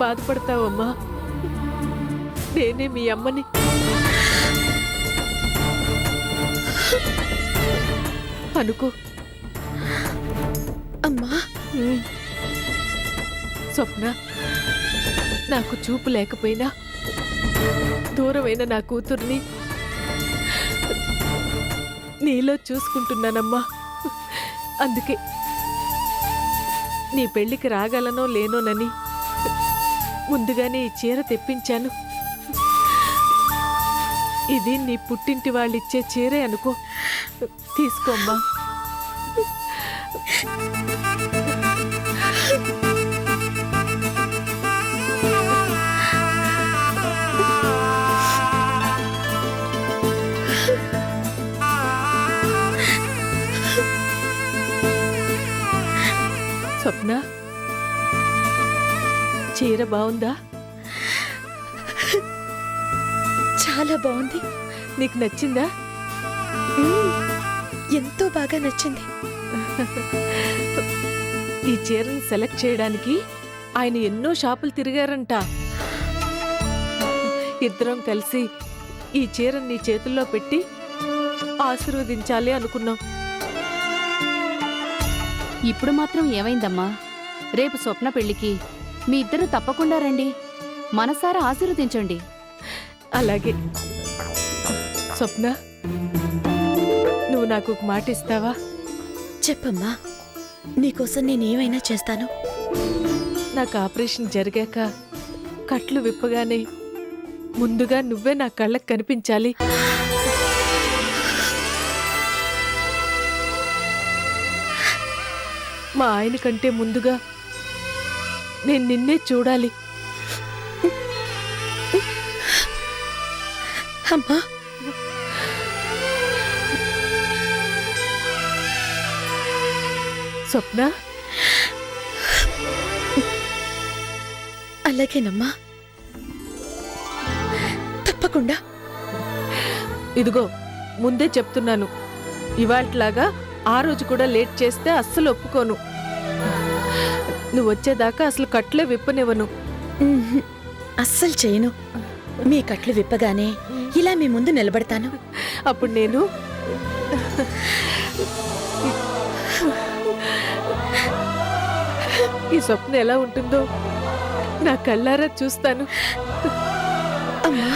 బాధపడతావమ్మా? నేనే మీ అమ్మని. అనుకో అమ్మా. స్వప్న, నాకు చూపు లేకపోయినా దూరమైన నా కూతుర్ని నీలో చూసుకుంటున్నానమ్మా. అందుకే నీ పెళ్లికి రాగలనో లేనోనని ముందుగానే ఈ చీర తెప్పించాను. ఇది నీ పుట్టింటి వాళ్ళిచ్చే చీరే అనుకో. తీసుకోమ్మా. స్వప్న, చీర బాగుందా? చాలా బాగుంది. నీకు నచ్చిందా? ఎంతో బాగా నచ్చింది. ఈ చీరని సెలెక్ట్ చేయడానికి ఆయన ఎన్నో షాపులు తిరిగారంట. ఇద్దరం కలిసి ఈ చీరని నీ చేతుల్లో పెట్టి ఆశీర్వదించాలి అనుకున్నాం. ఇప్పుడు మాత్రం ఏమైందమ్మా? రేపు స్వప్న పెళ్లికి మీ ఇద్దరు తప్పకుండా రండి. మనసారా ఆశీర్వదించండి. అలాగే. స్వప్న, నువ్వు నాకు ఒక మాట ఇస్తావా? చెప్పమ్మా, నీకోసం నేనేమైనా చేస్తాను. నాకు ఆపరేషన్ జరిగాక కట్లు విప్పగానే ముందుగా నువ్వే నా కళ్ళకు కనిపించాలి. మా ఆయన కంటే ముందుగా నేను నిన్నే చూడాలి. అమ్మా, స్వప్న, అలాగేనమ్మా, తప్పకుండా. ఇదిగో ముందే చెప్తున్నాను, ఇవాళలాగా ఆ రోజు కూడా లేట్ చేస్తే అస్సలు ఒప్పుకోను. నువ్వు వచ్చేదాకా అసలు కట్లే విప్పనివ్వను. అస్సలు చేయను. మీ కట్లు విప్పగానే ఇలా మీ ముందు నిలబడతాను. అప్పుడు నేను ఈ స్వప్న ఎలా ఉంటుందో నా కళ్ళారా చూస్తాను. అమ్మా,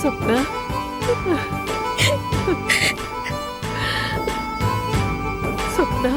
స్వప్న, స్వప్న,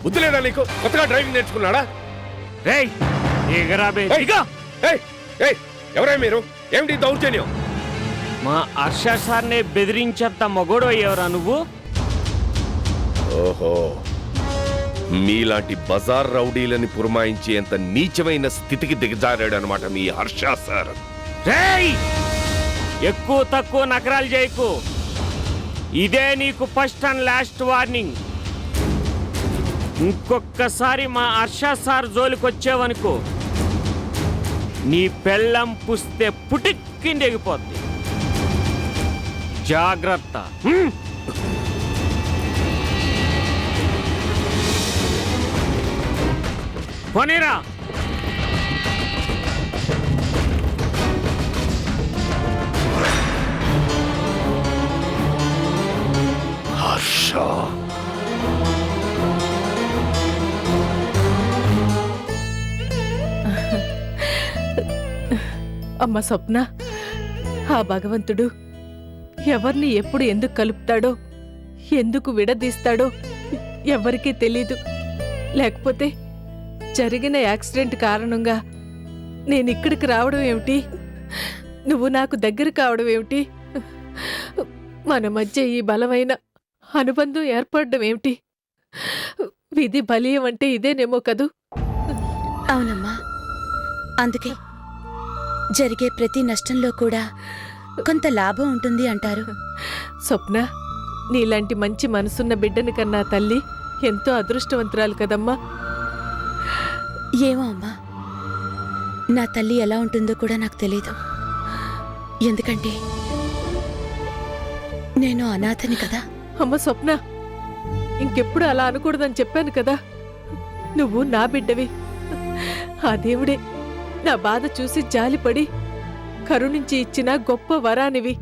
బుద్ధి లేదా నీకు? కొత్తగా డ్రైవింగ్ నేర్చుకున్నాడా? ఎవరై మీరు? ఏమిటి దౌర్జన్యం? మా హర్ష సార్నే బెదిరించేంత మగోడు అయ్యేవరా నువ్వు? ఓహో, మీలాంటి బజార్ రౌడీలని పురమాయించేంత నీచమైన స్థితికి దిగజారాడు అనమాట మీ హర్ష సార్. ఎక్కువ తక్కువ నకరాలు చేయకు. ఇదే నీకు ఫస్ట్ అండ్ లాస్ట్ వార్నింగ్. ఇంకొక్కసారి మా హర్ష సార్ జోలికొచ్చేవనుకో, నీ పెళ్ళం పుస్తే పుటిక్కిండి ఎగిపోద్ది. జాగ్రత్త. పోనీరా. హర్ష, అమ్మ స్వప్న, ఆ భగవంతుడు ఎవరిని ఎప్పుడు ఎందుకు కలుపుతాడో ఎందుకు విడదీస్తాడో ఎవరికీ తెలీదు. లేకపోతే జరిగిన యాక్సిడెంట్ కారణంగా నేనిక్కడికి రావడం ఏమిటి, నువ్వు నాకు దగ్గర కావడం ఏమిటి, మన మధ్య ఈ బలమైన అనుబంధం ఏర్పడడం ఏమిటి? విధి బలీయం అంటే ఇదేనేమో కదూ. అవునమ్మా, అందుకే జరిగే ప్రతి నష్టంలో కూడా కొంత లాభం ఉంటుంది అంటారు. స్వప్న, నీలాంటి మంచి మనసున్న బిడ్డని కన్నా తల్లి ఎంతో అదృష్టవంతురాలు కదమ్మా. ఏమో అమ్మా, నా తల్లి ఎలా ఉంటుందో కూడా నాకు తెలీదు. ఎందుకంటే నేను అనాథని కదా. అమ్మ స్వప్న, ఇంకెప్పుడు అలా అనకూడదని చెప్పాను కదా. నువ్వు నా బిడ్డవి. ఆ దేవుడే నా బాధ చూసి జాలిపడి కరుణించి ఇచ్చిన గొప్ప వరానివి.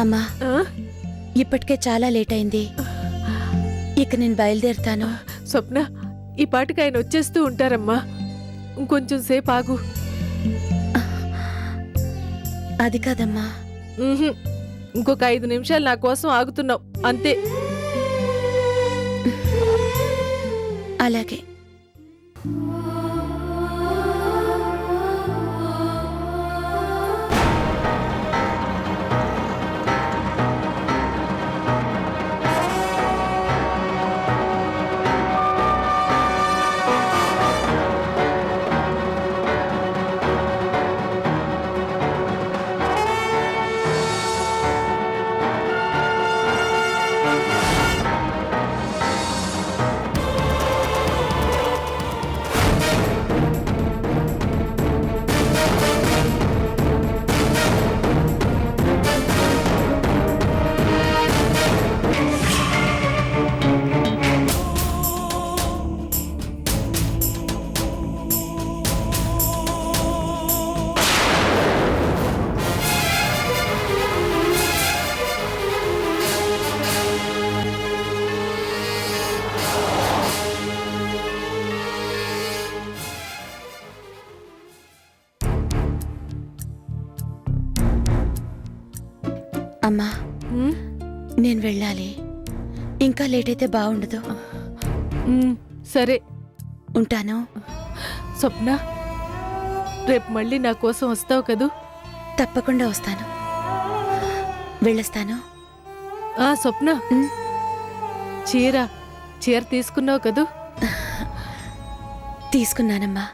అమ్మా, ఆ? ఇప్పటికే చాలా లేట్ అయింది. ఇక నేను బయలుదేరుతాను. స్వప్న, ఈ పాటికి ఆయన వచ్చేస్తూ ఉంటారమ్మా. ఇంకొంచెం సేపు ఆగు. అది కాదమ్మా. ఉహుం. ఇంకొక 5 నిమిషాలు నా కోసం ఆగుతున్నావు అంతే. అలాగే. అమ్మా, ఉమ్, నేను వెళ్ళాలి. ఇంకా లేట్ అయితే బాగుండదు. సరే ఉంటాను. స్వప్న, రేపు మళ్ళీ నా కోసం వస్తావు కదూ? తప్పకుండా వస్తాను. వెళ్ళొస్తాను. ఆ స్వప్న, ఉమ్. చీర తీసుకున్నావు కదూ? తీసుకున్నానమ్మా.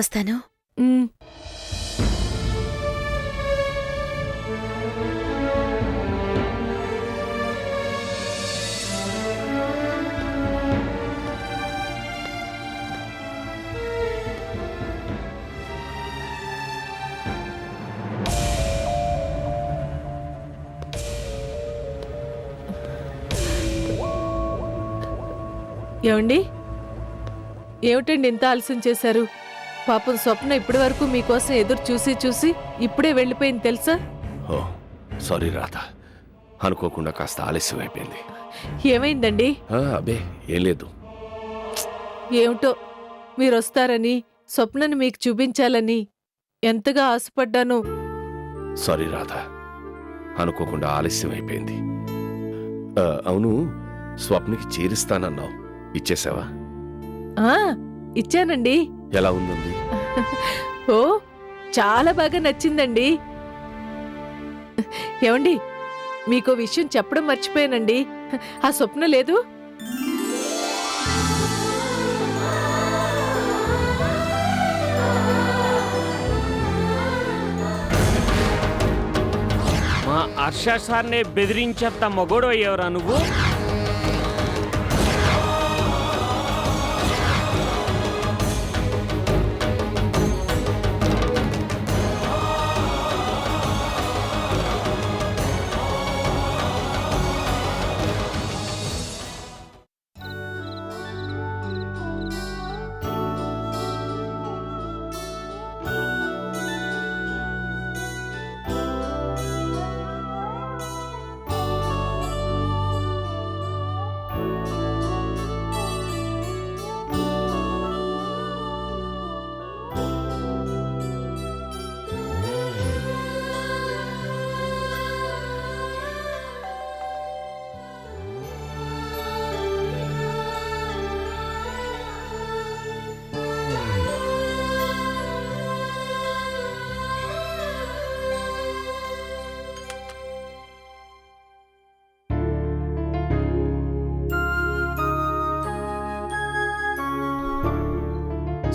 వస్తాను. ఉమ్. ఏమండి, ఏమిటండి ఇంత ఆలస్యం చేశారు? పాపం స్వప్న ఇప్పటి వరకు మీకోసం ఎదురు చూసి చూసి ఇప్పుడే వెళ్ళిపోయింది తెలుసా? ఓ సారీ రాధ, అనుకోకుండా కాస్త ఆలస్యం అయిపోయింది. ఏమైందండి? అబే ఏం లేదు. ఏమిటో, మీరు వస్తారని స్వప్నని మీకు చూపించాలని ఎంతగా ఆశపడ్డానో. సారీ రాధ, అనుకోకుండా ఆలస్యం అయిపోయింది. అవును, స్వప్నకి చేరిస్తానన్నావు, ఇచ్చేసావా? ఆ, ఇచ్చానండి. ఎలా ఉందండి? ఓ, చాలా బాగా నచ్చిందండి. ఏమండి, మీకో విషయం చెప్పడం మర్చిపోయానండి. ఆ స్వప్న లేదు? మా హర్ష సార్నే బెదిరించేంత మొగోడు అయ్యేవరా నువ్వు?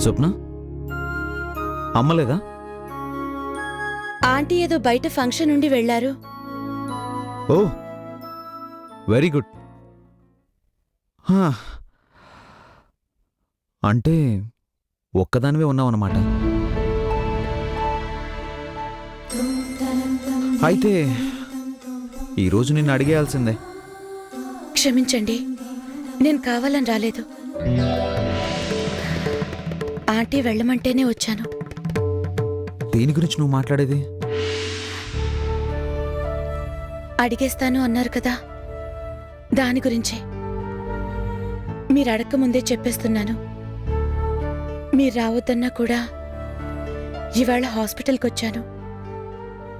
స్వప్న అమ్మలేదా? ఆంటీ ఏదో బయట ఫంక్షన్ నుండి వెళ్లారు. ఓ వెరీ గుడ్. అంటే ఒక్కదానివే ఉన్నావన్నమాట. అయితే ఈరోజు నిన్ను అడిగేయాల్సిందే. క్షమించండి, నేను కావాలని రాలేదు. ఆంటీ వెళ్ళమంటేనే వచ్చాను. దేని గురించి నువ్వు మాట్లాడేది? అడిగేస్తాను అన్నారు కదా, దాని గురించే. మీరు అడక్క ముందే చెప్పేస్తున్నాను. మీరు రావద్దన్నా కూడా ఇవాళ హాస్పిటల్కి వచ్చాను.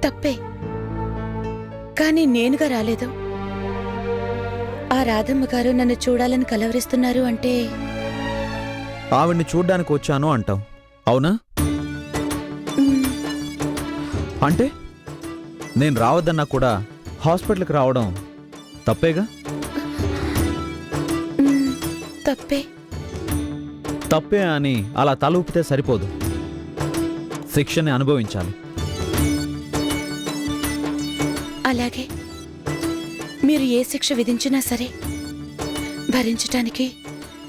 తప్పే, కానీ నేనుగా రాలేదు. ఆ రాధమ్మ గారు నన్ను చూడాలని కలవరిస్తున్నారు అంటే ఆవిడ్ని చూడ్డానికి వచ్చాను అంటావు, అవునా? అంటే నేను రావద్దన్నా కూడా హాస్పిటల్కి రావడం తప్పేగా? తప్పే. తప్పే అని అలా తల ఊపితే సరిపోదు, శిక్షని అనుభవించాలి. అలాగే మీరు ఏ శిక్ష విధించినా సరే భరించటానికి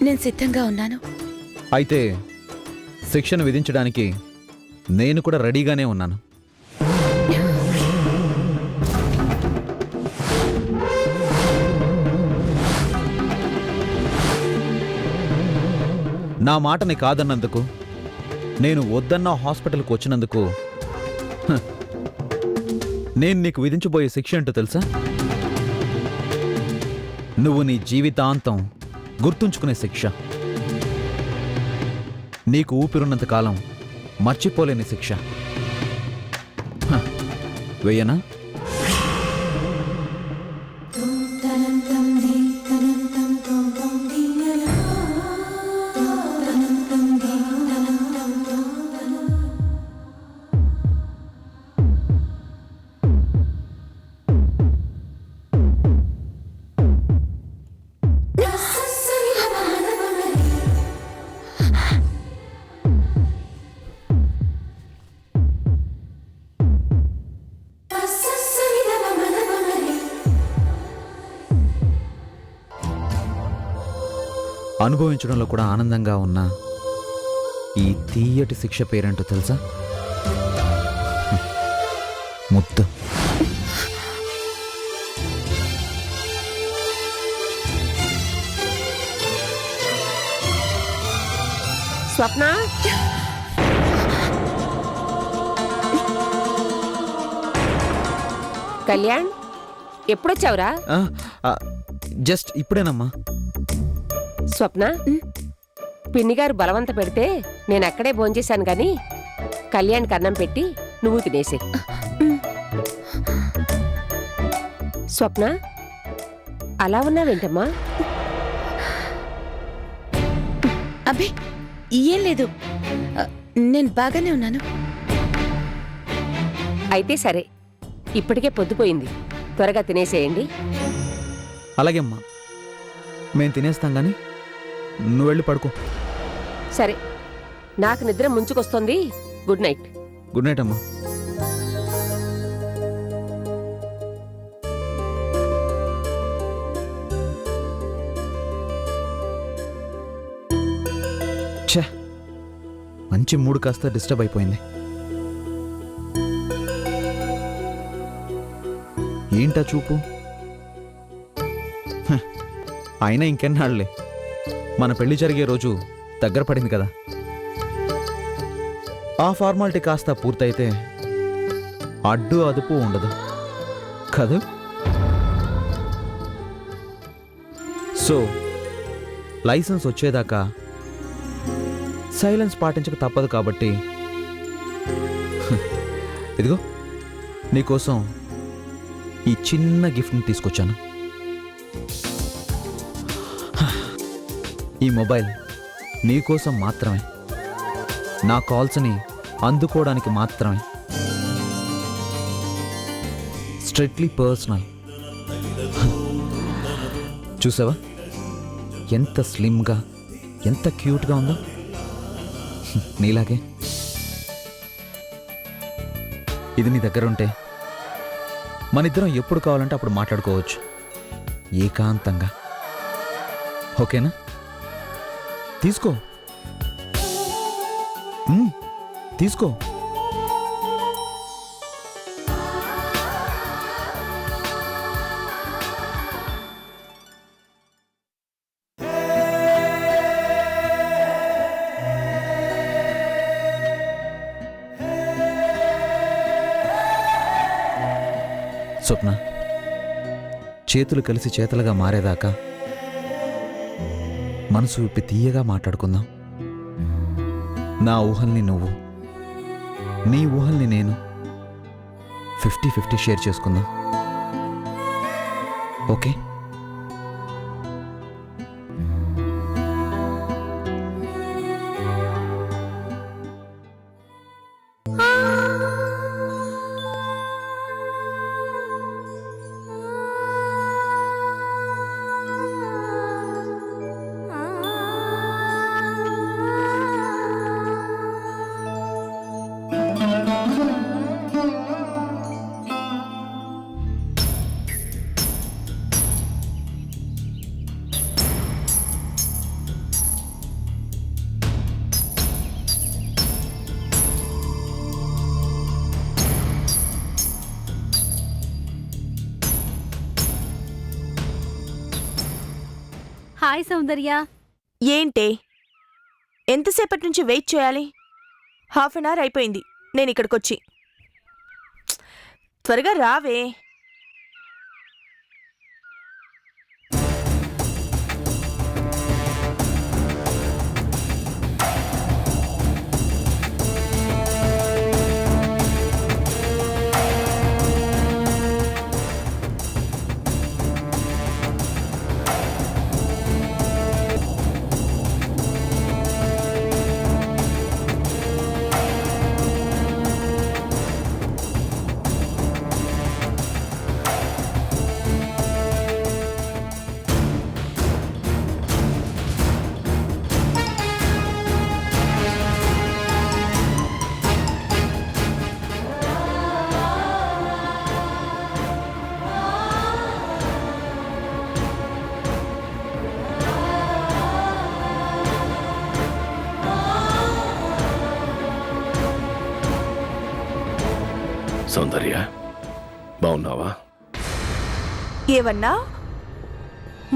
నేను సిద్ధంగా ఉన్నాను. అయితే శిక్షను విధించడానికి నేను కూడా రెడీగానే ఉన్నాను. నా మాటని కాదన్నందుకు, నేను వద్దన్న హాస్పిటల్కి వచ్చినందుకు నేను నీకు విధించబోయే శిక్ష ఏంటో తెలుసా? నువ్వు నీ జీవితాంతం గుర్తుంచుకునే శిక్ష. నీకు ఊపిరున్నంత కాలం మర్చిపోలేని శిక్ష. వెయ్యనా? అనుభవించడంలో కూడా ఆనందంగా ఉన్న ఈ తీయటి శిక్ష పేరేంటో తెలుసా? ముద్దు. స్వప్న, కళ్యాణ్ ఎప్పుడొచ్చావురా? జస్ట్ ఇప్పుడేనమ్మా. స్వప్న, పిన్నిగారు బలవంత పెడితే నేను అక్కడే భోంచేశాను గాని కళ్యాణ్కి అన్నం పెట్టి నువ్వు తినేసే. స్వప్న, అలా ఉన్నావేంటమ్మా? అబ్బే ఏం లేదు, నేను బాగానే ఉన్నాను. అయితే సరే, ఇప్పటికే పొద్దుపోయింది, త్వరగా తినేసేయండి. అలాగే అమ్మా, మేము తినేస్తాం కానీ నువ్వు వెళ్ళి పడుకో. సరే, నాకు నిద్ర ముంచుకొస్తుంది. Good night. గుడ్ నైట్ అమ్మా. ఛే, మంచి మూడు కాస్త డిస్టర్బ్ అయిపోయింది. ఏంటా చూపు? అయినా ఇంకెన్నాళ్లే, మన పెళ్లి జరిగే రోజు దగ్గర పడింది కదా. ఆ ఫార్మాలిటీ కాస్త పూర్తయితే అడ్డు అదుపు ఉండదు కదూ. సో లైసెన్స్ వచ్చేదాకా సైలెన్స్ పాటించక తప్పదు. కాబట్టి ఇదిగో నీకోసం ఈ చిన్న గిఫ్ట్ని తీసుకొచ్చాను. ఈ మొబైల్ నీకోసం మాత్రమే, నా కాల్స్ని అందుకోవడానికి మాత్రమే, స్ట్రిక్ట్లీ పర్సనల్. చూసావా ఎంత స్లిమ్గా, ఎంత క్యూట్గా ఉందో? నీలాగే. ఇది నీ దగ్గర ఉంటే మనిద్దరం ఎప్పుడు కావాలంటే అప్పుడు మాట్లాడుకోవచ్చు, ఏకాంతంగా. ఓకేనా? తీసుకో. తీసుకో. స్వప్న, చేతులు కలిసి చేతలుగా మారేదాకా మనసు విప్పి తీయగా మాట్లాడుకుందాం. నా ఊహల్ని నువ్వు, నీ ఊహల్ని నేను 50-50 షేర్ చేసుకుందాం. ఓకే? హాయ్ సౌందర్య. ఏంటే ఎంతసేపటి నుంచి వెయిట్ చేయాలి? 1/2 అవర్ అయిపోయింది నేను ఇక్కడికొచ్చి. త్వరగా రావే. సౌందర్య, బాగున్నావా? ఏవన్నా?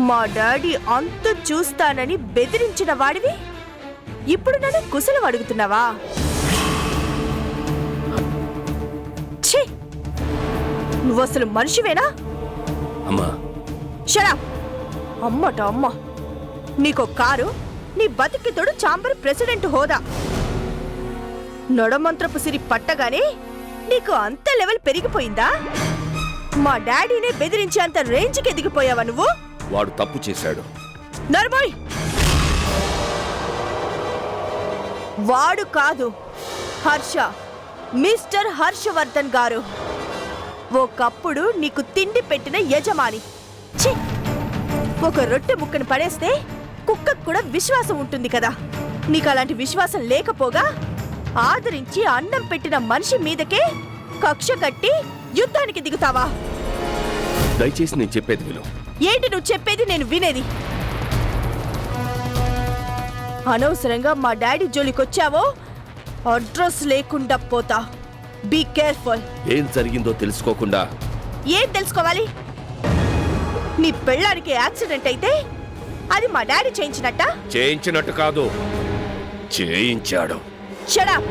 మా డాడీ అంత చూస్తానని బెదిరించిన వాడివి ఇప్పుడు నన్ను కుశలం అడుగుతున్నావా? ఛీ! నువ్వసలు మనిషివేనా? అమ్మా, షరా! అమ్మట అమ్మ. నీకో కారు, నీ బతికి తోడు చాంబర్ ప్రెసిడెంట్ హోదా. నొడమంత్రపు సిరి పట్టగానే నీకు అంత లెవెల్ పెరిగిపోయిందా? మా డాడీనే బెదిరించి అంత రేంజ్కి ఎదిగిపోయావా నువ్వు? వాడు తప్పు చేశాడు. నర్మోయ్! వాడు కాదు, హర్ష, మిస్టర్ హర్షవర్ధన్ గారు. ఒకప్పుడు నీకు తిండి పెట్టిన యజమాని. ఛీ! ఒక రొట్టె ముక్కను పడేస్తే కుక్కకు కూడా విశ్వాసం ఉంటుంది కదా. నీకు అలాంటి విశ్వాసం లేకపోగా ఆదరించి అన్నం పెట్టిన మనిషి మీదకే కక్ష కట్టి యుద్ధానికి దిగుతావా? దయచేసి నేను చెప్పేది విను. ఏంటి నువ్వు చెప్పేది నేను వినేది? అనవసరంగా మా డాడీ జోలికొచ్చావో అడ్రస్ లేకుండా పోతా. Be careful. ఏం జరిగిందో తెలుసుకోకుండా. ఏం తెలుసుకోవాలి? నీ పెళ్ళానికి యాక్సిడెంట్ అయితే అది మా డాడీ చేయించినట్టా? చేయించినట్టు కాదు, చేయించాడు. Shut up.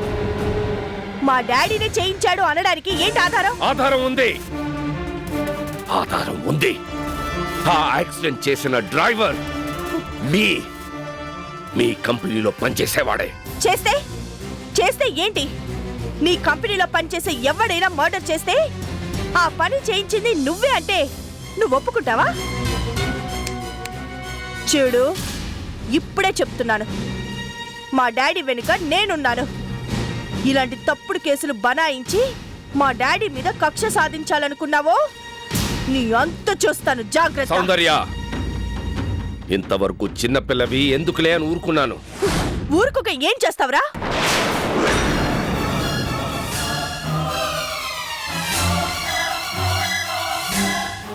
మా డాడీనే చేయించాడు అనడానికి ఏంటి ఆధారం? ఆధారం ఉంది, ఆధారం ఉంది. ఆ యాక్సిడెంట్ చేసిన డ్రైవర్ మీ కంపెనీలో పనిచేసేవాడే. చేస్తే ఏంటి? నీ కంపెనీలో పనిచేసే ఎవడైనా మర్డర్ చేస్తే ఆ పని చేయించింది నువ్వే అంటే నువ్వు ఒప్పుకుంటావా? చూడు, ఇప్పుడే చెప్తున్నాను, మా డాడీ వెనుక నేనున్నాను. ఇలాంటి తప్పుడు కేసులు బనాయించి మా డాడీ మీద కక్ష సాధించాలనుకున్నావో నీ అంత చూస్తాను, జాగ్రత్త. సౌందర్య, ఇంతవరకు చిన్నపిల్లవి ఎందుకులే అని ఊరుకున్నాను. ఊరుకొక ఏం చేస్తావురా?